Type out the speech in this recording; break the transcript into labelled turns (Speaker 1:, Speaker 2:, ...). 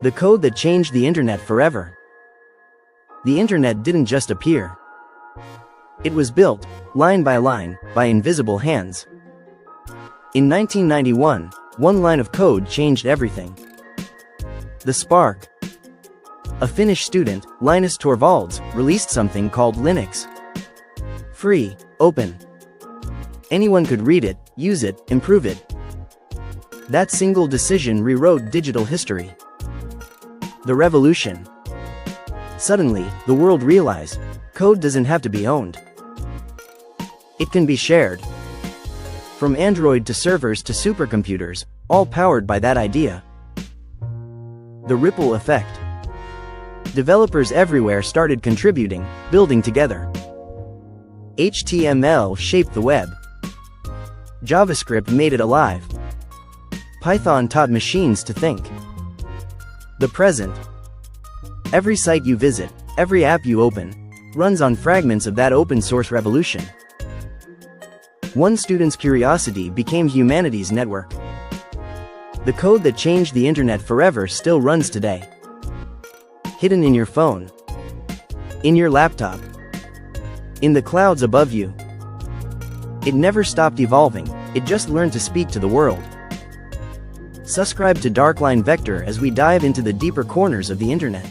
Speaker 1: The code that changed the internet forever. The internet didn't just appear. It was built, line by line, by invisible hands. In 1991, one line of code changed everything. The spark. A Finnish student, Linus Torvalds, released something called Linux. Free, open. Anyone could read it, use it, improve it. That single decision rewrote digital history. The revolution. Suddenly, the world realized, code doesn't have to be owned. It can be shared. From Android to servers to supercomputers, all powered by that idea. The ripple effect. Developers everywhere started contributing, building together. HTML shaped the web. JavaScript made it alive. Python taught machines to think. The present. Every site you visit, every app you open, runs on fragments of that open-source revolution. One student's curiosity became humanity's network. The code that changed the internet forever still runs today. Hidden in your phone. In your laptop. In the clouds above you. It never stopped evolving, it just learned to speak to the world. Subscribe to Darkline Vector as we dive into the deeper corners of the internet.